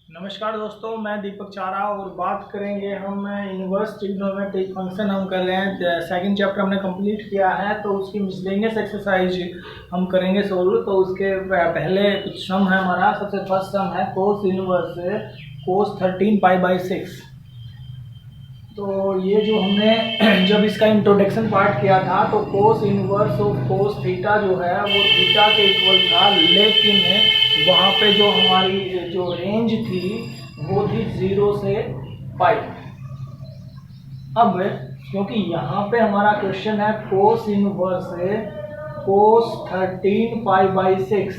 नमस्कार दोस्तों, मैं दीपक चारा और बात करेंगे हम इनवर्स ट्रिग्नोमेट्रिक फंक्शन हम कर रहे हैं। सेकंड चैप्टर हमने कंप्लीट किया है तो उसकी मिसलेनियस एक्सरसाइज हम करेंगे सोल्व। तो उसके पहले कुछ सम है हमारा। सबसे फर्स्ट सम है कोस इनवर्स कोस 13 पाई/6। तो ये जो हमने जब इसका इंट्रोडक्शन पार्ट किया था तो cos inverse of cos theta जो है वो थीटा के इक्वल था, लेकिन वहाँ पे जो हमारी जो रेंज थी वो थी 0 से पाई। अब क्योंकि यहाँ पे हमारा क्वेश्चन है कोस इनवर्स कोस 13 पाई/6,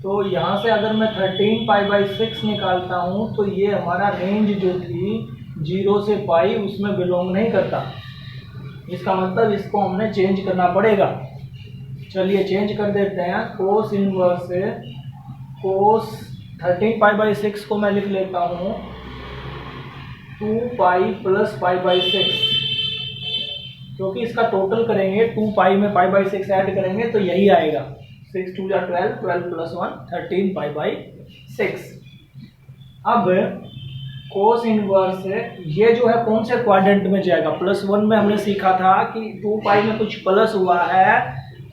तो यहाँ से अगर मैं 13 पाई/6 निकालता हूँ तो ये हमारा रेंज जो थी 0 से पाई उसमें बिलोंग नहीं करता। इसका मतलब इसको हमने चेंज करना पड़ेगा। चलिए चेंज कर देते हैं। कोस इनवर्स कोस 13 पाई/6 को मैं लिख लेता हूँ 2 पाई प्लस पाई/6, क्योंकि इसका टोटल करेंगे 2 पाई में पाई/6 ऐड करेंगे तो यही आएगा। 6 2 जा 12, 12 प्लस 1 13 पाई/6। अब कोस इनवर्स ये जो है कौन से क्वाड्रेंट में जाएगा? +1 में हमने सीखा था कि 2 पाई में कुछ प्लस हुआ है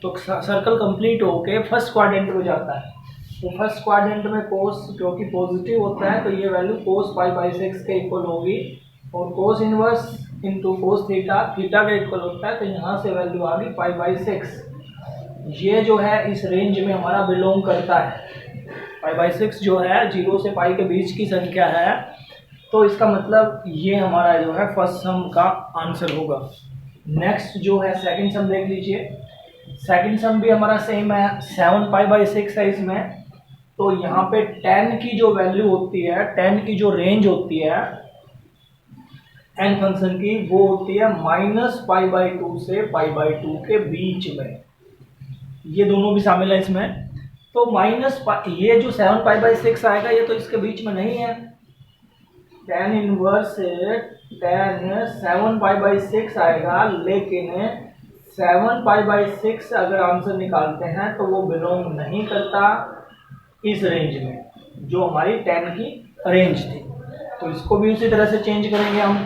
तो सर्कल कंप्लीट होके फर्स्ट क्वाड्रेंट में जाता है। तो फर्स्ट क्वाड्रेंट में कोस क्योंकि पॉजिटिव होता है तो ये वैल्यू कोस पाई/6 के इक्वल होगी, और cos inverse into cos theta theta के इक्वल होता है, तो यहाँ से वैल्यू आ गई पाई/6। ये जो है इस रेंज में हमारा बिलोंग करता है। पाई/6 जो है 0 से पाई के बीच की संख्या है, तो इसका मतलब ये हमारा जो है फर्स्ट सम का आंसर होगा। नेक्स्ट जो है सेकंड सम देख लीजिए। सेकंड सम भी हमारा सेम है, 7 पाई/6 है इसमें। तो यहाँ पे 10 की जो वैल्यू होती है, 10 की जो रेंज होती है एन फंक्शन की, वो होती है -पाई/2 से पाई/2 के बीच में। ये दोनों भी शामिल है इसमें। तो ये जो 7 पाई/6 आएगा ये तो इसके बीच में नहीं है। tan इनवर्स 7 पाई/6 आएगा, लेकिन 7 पाई/6 अगर आंसर निकालते हैं तो वो बिलोंग नहीं करता इस रेंज में जो हमारी 10 की रेंज थी। तो इसको भी उसी तरह से चेंज करेंगे हम।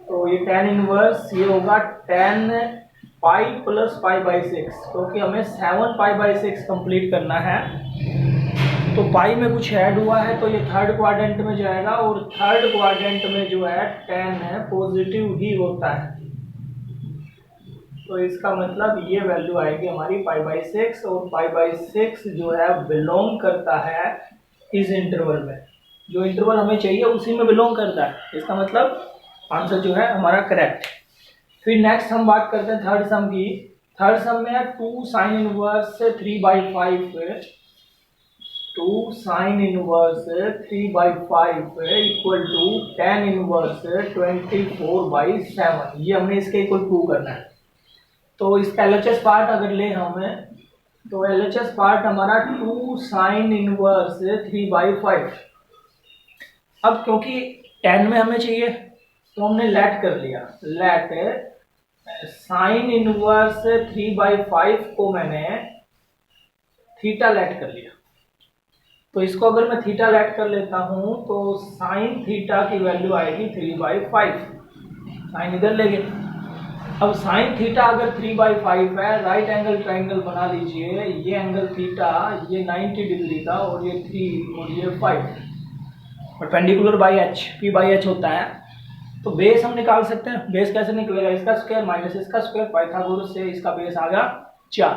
तो ये tan इनवर्स ये होगा 10 पाई प्लस पाई/6, क्योंकि हमें 7 पाई/6 कंप्लीट करना है। तो पाई में कुछ ऐड हुआ है तो ये थर्ड क्वाड्रेंट में जाएगा, और थर्ड क्वाड्रेंट में जो है 10 है पॉजिटिव ही होता है। तो इसका मतलब ये वैल्यू आएगी हमारी पाई/6, और पाई/6 जो है बिलोंग करता है इस इंटरवल में। जो इंटरवल हमें चाहिए उसी में बिलोंग करता है। इसका मतलब आंसर जो है हमारा करेक्ट। फिर नेक्स्ट हम बात करते हैं थर्ड सम की। थर्ड सम में है 2 sine inverse 3/5 2 sine inverse 3/5 equal to tan inverse 24/7। ये हमने इसके इक्वल प्रूव करना है। तो इसका LHS पार्ट अगर ले हमें, तो LHS पार्ट हमारा 2 साइन इनवर्स 3/5। अब क्योंकि tan में हमें चाहिए तो हमने लेट कर लिया। लेट साइन इनवर्स 3/5 को मैंने थीटा लेट कर लिया। तो इसको अगर मैं थीटा लेट कर लेता हूं तो साइन थीटा की वैल्यू आएगी 3/5। साइन इधर ले गए। अब साइन थीटा अगर 3/5 है, राइट एंगल ट्राइंगल बना लीजिए। ये एंगल थीटा ये 90 डिग्री था, और ये 3 और ये 5, परपेंडिकुलर बाई एच, P/H होता है। तो बेस हम निकाल सकते हैं। बेस कैसे निकलेगा? इसका स्क्वायर माइनस इसका स्क्वायर, पाइथागोरस से इसका बेस आ गया 4।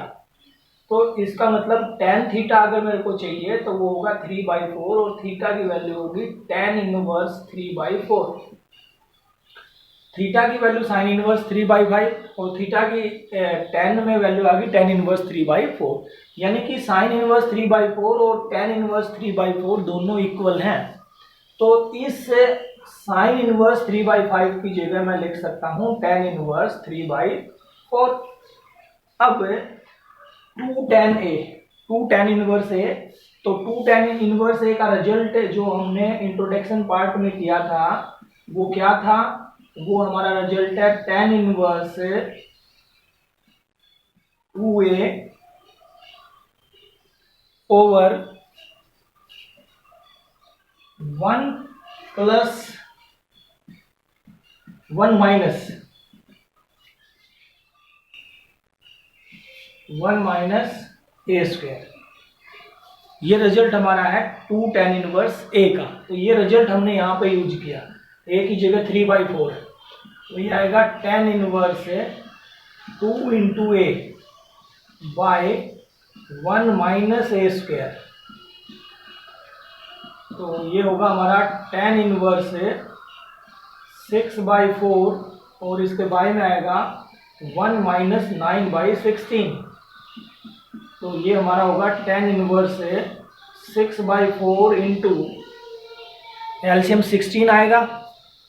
तो इसका मतलब tan थीटा अगर मेरे को चाहिए तो वो होगा 3/4, और थीटा की वैल्यू होगी tan इनवर्स 3/4। थीटा की वैल्यू साइन इनवर्स 3/5, और थीटा की tan में वैल्यू आ गई tan इनवर्स 3/4। यानी कि साइन इनवर्स 3/4 और tan इनवर्स 3/4 दोनों इक्वल हैं। तो इस साइन इनवर्स 3/5 की जगह मैं लिख सकता हूं tan इनवर्स 3/4। अब 2 tan इनवर्स ए, तो 2 tan इनवर्स ए का रिजल्ट जो हमने इंट्रोडक्शन पार्ट में किया था वो क्या था? वो हमारा रिजल्ट है tan inverse 2a over 1 plus 1 minus 1 minus a square. ये रिजल्ट हमारा है 2 tan इनवर्स ए का। तो ये रिजल्ट हमने यहाँ पे यूज किया, ए की जगह 3/4 है, तो ये आएगा tan inverse 2 into A bye 1 minus a square. तो ये होगा हमारा tan इनवर्स 6/4 और इसके बाय में आएगा 1 माइनस 9/16। तो ये हमारा होगा tan इनवर्स 6/4 इंटू एलसीएम 16 आएगा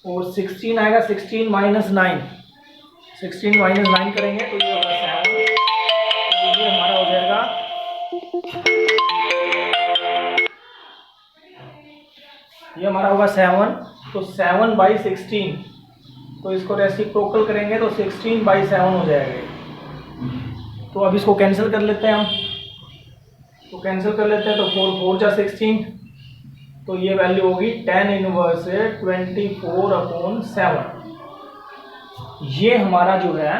और 16 आएगा, 16 माइनस 9, 16 माइनस 9 करेंगे तो ये होगा 7। तो ये हमारा हो जाएगा, ये हमारा होगा 7। तो 7/16, तो इसको रेसिप्रोकल करेंगे तो 16/7 हो जाएगा। तो अब इसको कैंसिल कर लेते हैं हम, तो कैंसिल कर लेते हैं तो 4 4 जा 16, तो ये वैल्यू होगी tan इनवर्स 24/7। ये हमारा जो है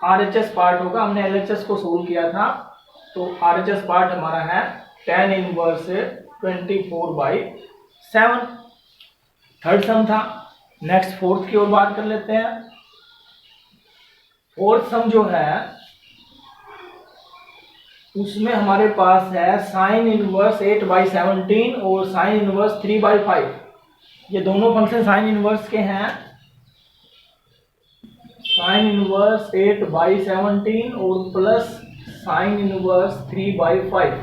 RHS पार्ट होगा, हमने LHS को सोल्व किया था, तो RHS पार्ट हमारा है tan इनवर्स 24/7। थर्ड सम था। नेक्स्ट फोर्थ की ओर बात कर लेते हैं। फोर्थ सम जो है उसमें हमारे पास है साइन इनवर्स 8/17 और साइन इनवर्स 3/5। ये दोनों फंक्शन साइन इनवर्स के हैं। साइन इनवर्स 8/17 और plus sine inverse 3/5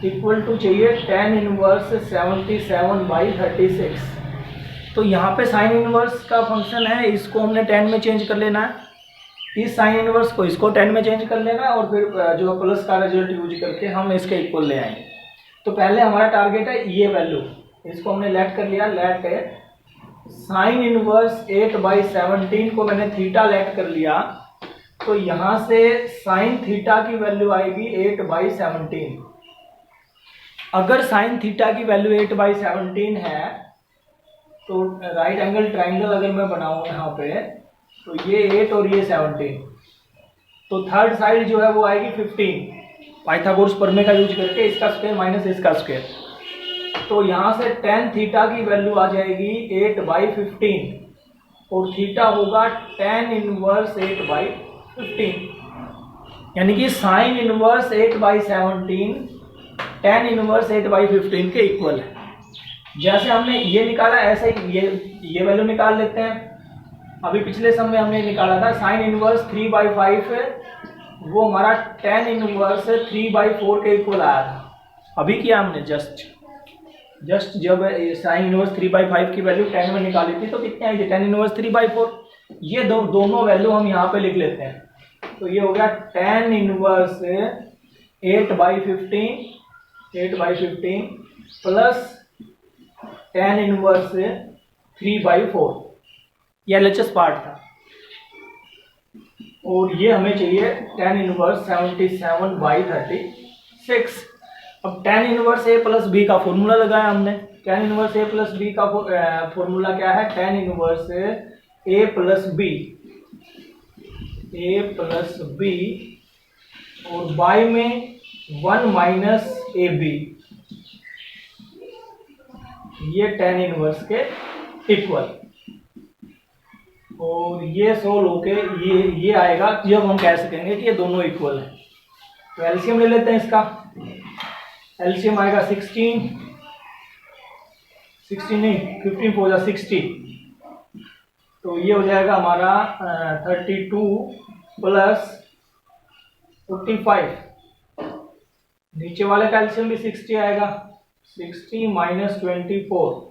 equal to चाहिए tan इनवर्स 77/36। तो यहाँ पे साइन इनवर्स का फंक्शन है, इसको हमने tan में चेंज कर लेना है, इस साइन इनवर्स को इसको tan में चेंज कर लेना है और फिर जो प्लस का रिजल्ट यूज करके हम इसके इक्वल ले आएंगे। तो पहले हमारा टारगेट है ये वैल्यू, इसको हमने लेट कर लिया। लेट है साइन इनवर्स 8/17 को मैंने थीटा लेट कर लिया, तो यहाँ से साइन थीटा की वैल्यू आएगी 8/17। अगर साइन थीटा की वैल्यू 8/17 है तो राइट एंगल ट्राइंगल अगर मैं बनाऊँ यहाँ पे, तो ये 8 और ये 17, तो थर्ड साइड जो है वो आएगी 15 पाइथागोरस प्रमेय का यूज करके, इसका स्क्वायर माइनस इसका स्क्वायर। तो यहाँ से tan थीटा की वैल्यू आ जाएगी 8/15 और थीटा होगा tan इनवर्स 8/15, यानी कि साइन इनवर्स 8/17 tan इनवर्स 8/15 के इक्वल है। जैसे हमने ये निकाला ऐसे ही ये वैल्यू निकाल लेते हैं। अभी पिछले सम में हमने निकाला था साइन इनवर्स 3/5, वो हमारा tan इनवर्स 3/4 के इक्वल आया था। अभी किया हमने जस्ट जब साइन इनवर्स 3/5 की वैल्यू tan में निकाली थी तो कितनी आई थी, tan इनवर्स 3/4। ये दोनों वैल्यू हम यहाँ पे लिख लेते हैं। तो ये हो गया tan inverse 8/15 plus tan inverse 3/4, ये LHS पार्ट था। और ये हमें चाहिए tan इनवर्स 77/36। अब tan inverse a plus B का फॉर्मूला लगाया हमने। tan inverse a plus B का फॉर्मूला क्या है, tan inverse a plus B और बाय में 1 माइनस ए बी, ये tan इनवर्स के इक्वल। और ये सोल्व होके ये आएगा, जब हम कह सकेंगे कि ये दोनों इक्वल है। तो एलसीएम ले लेते हैं इसका। एलसीएम आएगा 16 नहीं 15 4 जा 60, तो ये हो जाएगा हमारा 32 प्लस 45। नीचे वाले का एलसीएम भी 60 आएगा, 60 माइनस 24,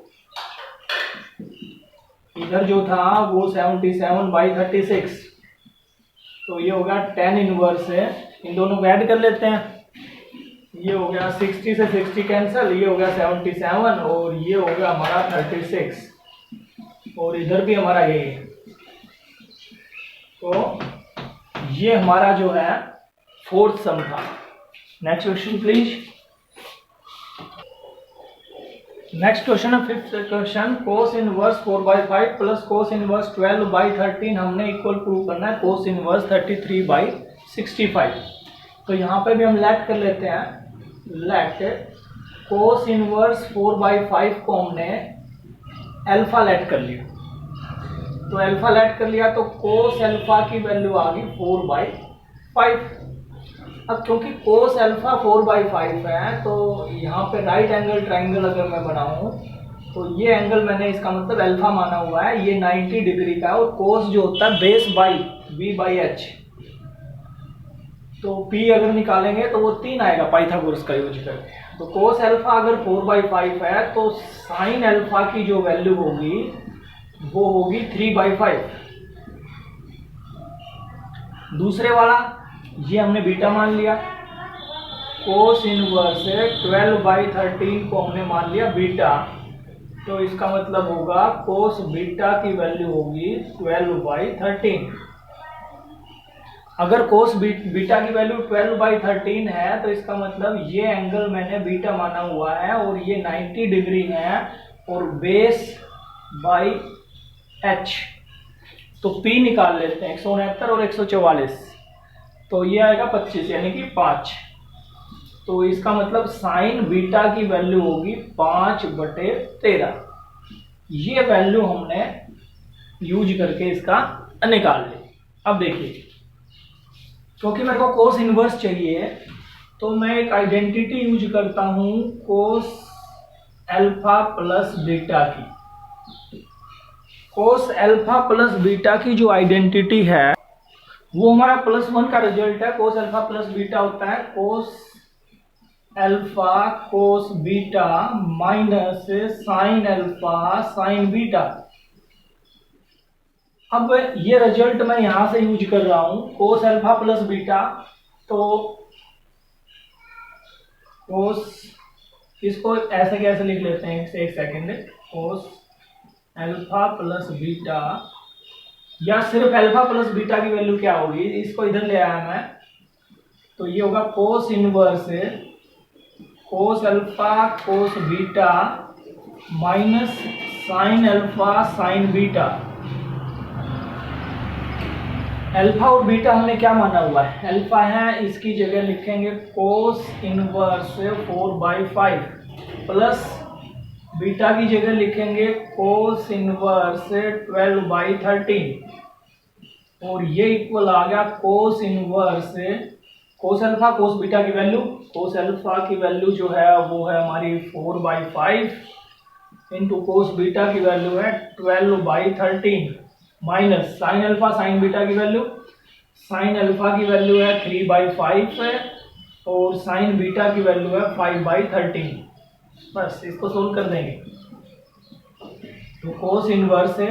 इधर जो था वो 77/36। तो ये हो गया tan इनवर्स है, इन दोनों को ऐड कर लेते हैं। ये हो गया 60 से 60 कैंसिल, ये हो गया 77 और ये हो गया हमारा 36 और इधर भी हमारा यही है। तो ये हमारा जो है फोर्थ सम था। Next question please. Next question है fifth question, cos inverse 4/5 plus cos inverse 12/13 हमने इक्वल प्रूव करना है कोस इनवर्स 33/65। तो यहाँ पे भी हम लेट कर लेते हैं, लेट कोस इनवर्स 4/5 को हमने अल्फा लेट कर लिया। तो अल्फा लेट कर लिया तो कोस अल्फा की वैल्यू आ गई 4/5। अब क्योंकि कोस अल्फा 4/5 है तो यहाँ पे राइट एंगल ट्राइंगल अगर मैं बनाऊँ तो ये एंगल मैंने इसका मतलब अल्फा माना हुआ है, ये 90 डिग्री का है और कोस जो होता है बेस बाई V/H। तो P अगर निकालेंगे तो वो 3 आएगा पाइथागोरस का यूज करके। तो कोस अल्फा अगर 4/5 है तो साइन अल्फा की जो वैल्यू होगी वो होगी 3/5। दूसरे वाला ये हमने बीटा मान लिया, कोस इनवर्स 12/13 को हमने मान लिया बीटा। तो इसका मतलब होगा कोस बीटा की वैल्यू होगी 12/13। अगर कोस बीटा की वैल्यू 12/13 है तो इसका मतलब ये एंगल मैंने बीटा माना हुआ है और ये 90 डिग्री है और बेस बाई H। तो P निकाल लेते हैं, 169 और 144, तो ये आएगा 25 यानी कि 5। तो इसका मतलब साइन बीटा की वैल्यू होगी 5/13। ये वैल्यू हमने यूज करके इसका निकाल ली। अब देखिए, क्योंकि मेरे को कोस इनवर्स चाहिए तो मैं एक आइडेंटिटी यूज करता हूं कोस अल्फा प्लस बीटा की। कोस अल्फा प्लस बीटा की जो आइडेंटिटी है वो हमारा +1 का रिजल्ट है। कोस अल्फा प्लस बीटा होता है cos alpha cos beta minus sine alpha sign beta. अब ये रिजल्ट मैं यहां से यूज कर रहा हूं कोस अल्फा प्लस बीटा। तो कोस, इसको ऐसे कैसे लिख लेते हैं, एक second, cos alpha plus beta या सिर्फ अल्फा प्लस बीटा की वैल्यू क्या होगी, इसको इधर ले आया मैं, तो ये होगा cos inverse cos alpha cos beta minus sine alpha sign beta. Alpha और बीटा हमने क्या माना हुआ है, अल्फा है, इसकी जगह लिखेंगे कोस इनवर्स 4/5 प्लस बीटा की जगह लिखेंगे कोस इनवर्स 12/13 और ये इक्वल आ गया cos inverse cos alpha cos beta की वैल्यू, कोस अल्फा की वैल्यू जो है वो है हमारी 4/5 इंटू कोस बीटा की वैल्यू है 12/13 minus sine alpha sign beta की वैल्यू, साइन अल्फा की वैल्यू है 3/5 और साइन बीटा की वैल्यू है 5/13। बस इसको सोल्व कर देंगे तो कोस इनवर्स है,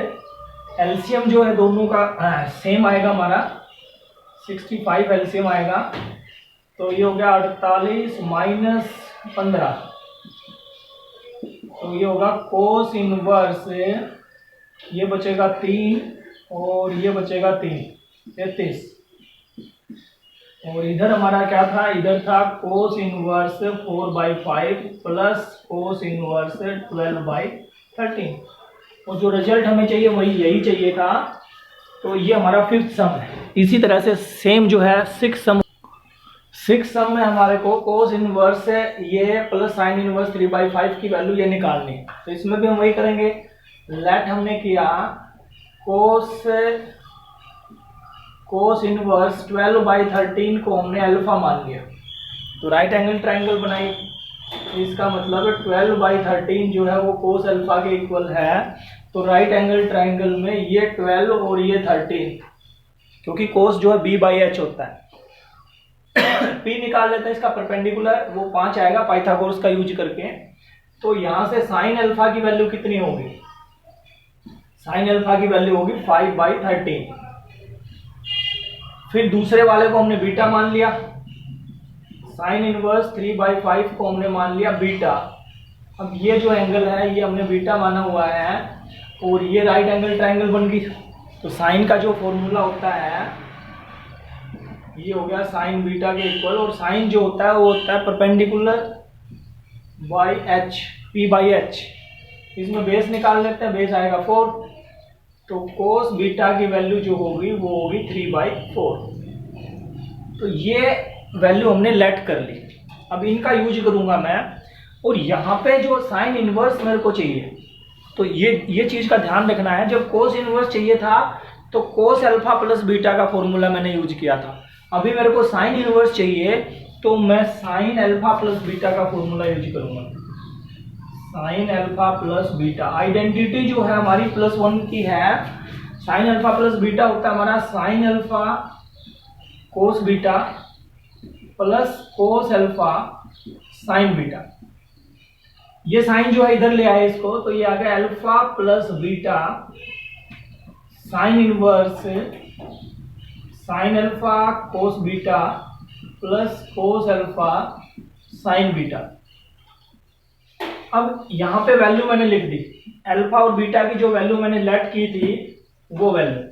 एलसीएम जो है दोनों का सेम आएगा हमारा 65 एलसीएम आएगा। तो ये हो गया 48 माइनस 15, तो ये होगा कोस इनवर्स, ये बचेगा 3 और ये बचेगा 3, 33। और इधर हमारा क्या था, इधर था कोस इनवर्स 4/5 प्लस कोस इनवर्स 12/13 और जो रिजल्ट हमें चाहिए वही यही चाहिए था। तो ये हमारा फिफ्थ सम है। इसी तरह से सेम जो है सिक्स सम में हमारे को कोस इनवर्स ये प्लस साइन इनवर्स 3/5 की वैल्यू ये निकालनी है। तो इसमें भी हम वही करेंगे, लेट हमने किया कोस इनवर्स 12/13 को हमने अल्फा मान लिया। तो राइट एंगल ट्राइंगल बनाई, इसका मतलब 12/13 जो है वो कोस अल्फा के इक्वल है। तो राइट एंगल ट्राइंगल में ये 12 और ये 13, क्योंकि कोस जो है B/H होता है। P निकाल लेते हैं इसका परपेंडिकुलर, वो 5 आएगा पाइथागोरस का यूज करके। तो यहां से साइन अल्फा की वैल्यू कितनी होगी, साइन अल्फा की वैल्यू होगी 5/13। फिर दूसरे वाले को हमने बीटा मान लिया, साइन इनवर्स 3/5 को हमने मान लिया बीटा। अब ये जो एंगल है ये हमने बीटा माना हुआ है और ये राइट एंगल ट्राइंगल बन गई। तो साइन का जो फॉर्मूला होता है ये हो गया साइन बीटा के इक्वल, और साइन जो होता है वो होता है perpendicular by H, P by H. इसमें बेस निकाल लेते हैं, बेस आएगा 4, तो कोस बीटा की वैल्यू जो होगी वो होगी 3/4। तो ये वैल्यू हमने लेट कर ली। अब इनका यूज करूंगा मैं, और यहाँ पे जो साइन इनवर्स मेरे को चाहिए, तो ये चीज का ध्यान रखना है। जब कोस इनवर्स चाहिए था तो कोस अल्फा प्लस बीटा का फॉर्मूला मैंने यूज किया था। अभी मेरे को साइन इनवर्स चाहिए तो मैं साइन अल्फा प्लस बीटा का फॉर्मूला यूज करूंगा। Sine alpha plus beta, identity जो है हमारी +1 की है। साइन अल्फा प्लस बीटा होता है हमारा sine alpha cos beta plus cos alpha sign beta. ये साइन जो है इधर ले आए इसको, तो ये आ गया alpha plus beta sine inverse sine alpha cos beta plus cos alpha sign beta. अब यहाँ पे वैल्यू मैंने लिख दी, अल्फा और बीटा की जो वैल्यू मैंने लेट की थी वो वैल्यू,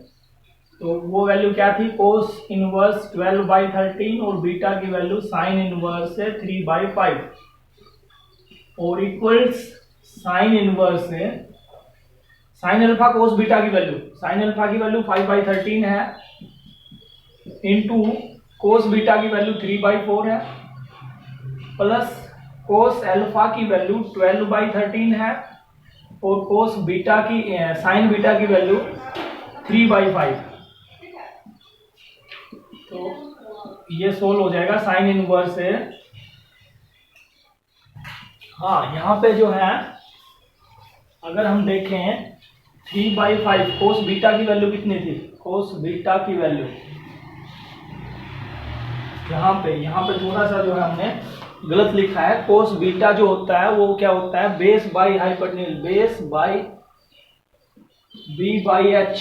तो वो वैल्यू क्या थी, कोस इनवर्स 12/13 और बीटा की वैल्यू साइन इनवर्स 3/5 और equals sine inverse sine alpha cos beta की वैल्यू, साइन अल्फा की वैल्यू 5/13 है इंटू कोस बीटा की वैल्यू 3/4 है प्लस कोस अल्फा की वैल्यू 12/13 है और कोस बीटा की साइन बीटा की वैल्यू 3/5। तो ये सोल्व हो जाएगा साइन इनवर्स से। हाँ, यहाँ पे जो है अगर हम देखें 3/5, कोस बीटा की वैल्यू कितनी थी, कोस बीटा की वैल्यू यहाँ पे थोड़ा सा जो है हमने गलत लिखा है। कोस बीटा जो होता है वो क्या होता है, base by hypotenuse, base by b/h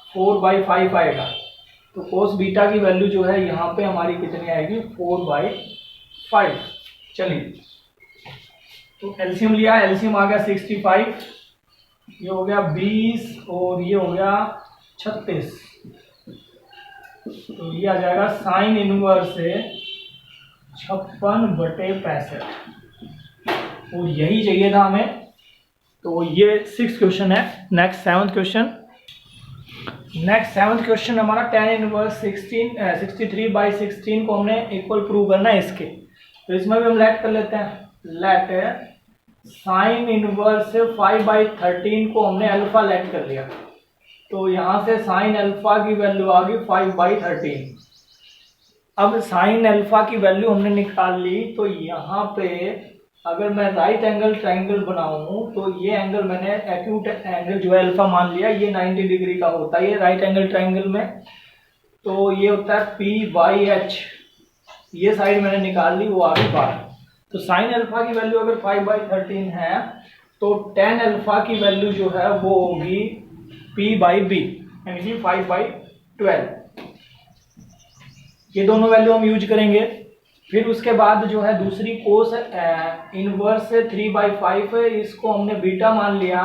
4/5 आएगा। तो कोस बीटा की वैल्यू जो है यहाँ पे हमारी कितनी आएगी, 4/5। चलिए, तो एलसीएम लिया, एलसीएम आ गया 65, ये हो गया 20 और ये हो गया 36। तो ये आ जाएगा साइन इनवर्स से 56/65 और यही चाहिए था हमें। तो ये 6th क्वेश्चन है। Next 7th question. Next 7th question हमारा tan इनवर्स 63/16 को हमने इक्वल प्रूव करना है इसके। तो इसमें भी हम लेट कर लेते हैं, लेट साइन इनवर्स 5/13 को हमने अल्फा लेट कर लिया। तो यहाँ से साइन अल्फा की वैल्यू आ गई 5/13। अब साइन अल्फा की वैल्यू हमने निकाल ली, तो यहाँ पे अगर मैं राइट एंगल ट्राइंगल बनाऊं तो ये एंगल मैंने एक्यूट एंगल जो है अल्फा मान लिया, ये 90 डिग्री का होता है ये राइट एंगल ट्राइंगल में। तो ये होता है p/h, ये साइड मैंने निकाल ली, वो आ गई 12। तो साइन अल्फा की वैल्यू अगर 5/13 है तो tan अल्फा की वैल्यू जो है वो होगी p/b यानी कि 5/12। ये दोनों वैल्यू हम यूज करेंगे। फिर उसके बाद जो है दूसरी कोस इनवर्स 3/5 है, इसको हमने बीटा मान लिया,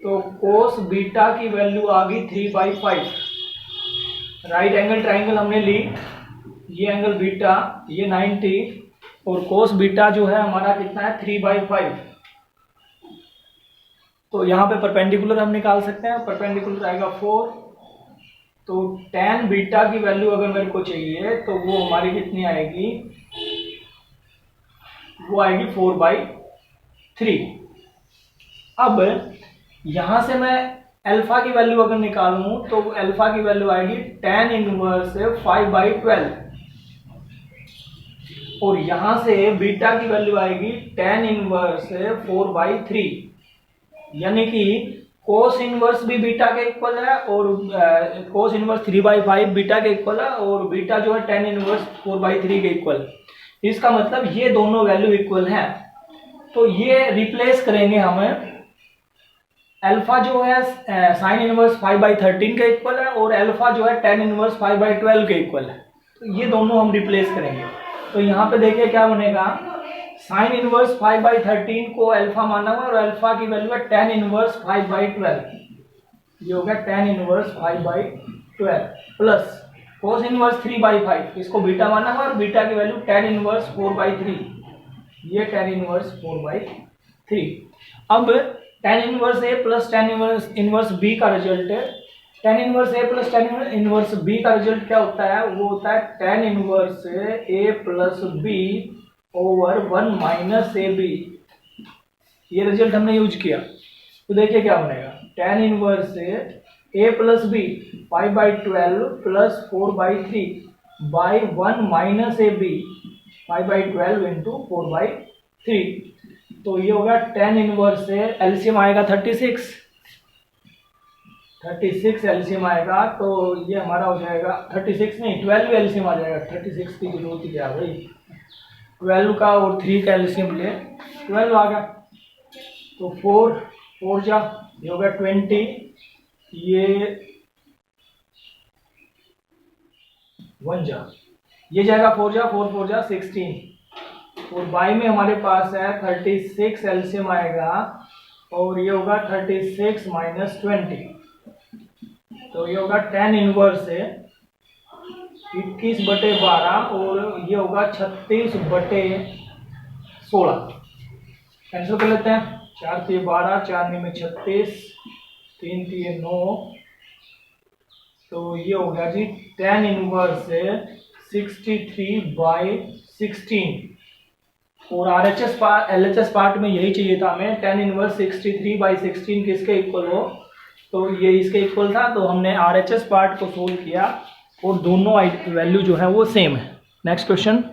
तो कोस बीटा की वैल्यू आ गई 3/5। राइट एंगल ट्राइंगल हमने ली, ये एंगल बीटा, ये 90 और कोस बीटा जो है हमारा कितना है 3/5। तो यहाँ पे परपेंडिकुलर हम निकाल सकते हैं, परपेंडिकुलर आएगा 4। तो tan बीटा की वैल्यू अगर मेरे को चाहिए तो वो हमारी कितनी आएगी, वो आएगी 4/3। अब यहां से मैं अल्फा की वैल्यू अगर निकालूं तो अल्फा की वैल्यू आएगी tan इनवर्स 5/12 और यहां से बीटा की वैल्यू आएगी tan इनवर्स 4/3। यानी कि कोस इनवर्स भी बीटा के इक्वल है और कोस इनवर्स 3/5 बीटा के इक्वल है और बीटा जो है tan इनवर्स 4/3 के इक्वल। इसका मतलब ये दोनों वैल्यू इक्वल हैं। तो ये रिप्लेस करेंगे हम, अल्फा जो है साइन इनवर्स 5/13 के इक्वल है और अल्फा जो है tan इनवर्स 5/12 के इक्वल है। तो ये दोनों हम रिप्लेस करेंगे। तो यहाँ पे देखिए क्या बनेगा, साइन इनवर्स 5/13 को अल्फा माना हुआ और अल्फा की वैल्यू है tan इनवर्स 5/12, ये हो गया tan inverse 5/12 plus cos inverse 3/5, इसको बीटा माना हुआ और बीटा की वैल्यू tan इनवर्स 4/3, ये tan इनवर्स 4/3। अब tan inverse A plus tan inverse B का रिजल्ट है। tan inverse A plus tan inverse B का रिजल्ट क्या होता है? वो होता है tan inverse A plus B over 1 minus A B. ये रिजल्ट हमने यूज किया तो देखिए क्या बनेगा। tan inverse A plus B 5/12 plus 4/3 by 1 minus A B 5/12 into 4/3। तो ये होगा tan इनवर्स से एलसीएम आएगा 36 एलसीएम आएगा। तो ये हमारा हो जाएगा 36 नहीं 12 एलसीएम आ जाएगा। 36 की जरूरत ही क्या भाई, 12 का और 3 का एलसीएम ले 12 आ गया। तो 4 जा ये होगा 20, ये 1 जा ये जाएगा 4 जा 4 जा 16 और बाई में हमारे पास है 36 एलसीएम आएगा और ये होगा 36 माइनस 20। तो ये होगा tan इनवर्स है 21/12 और ये होगा 36/16। कैंसिल कर लेते हैं। 4 3 12, 4 में 36, 3 3 9। तो ये हो गया जी tan इनवर्स है 63/16 और LHS पार्ट में यही चाहिए था हमें। tan इनवर्स 63/16 किसके इक्वल हो? तो ये इसके इक्वल था। तो हमने RHS पार्ट को सोल्व किया और दोनों वैल्यू जो है वो सेम है। Next question.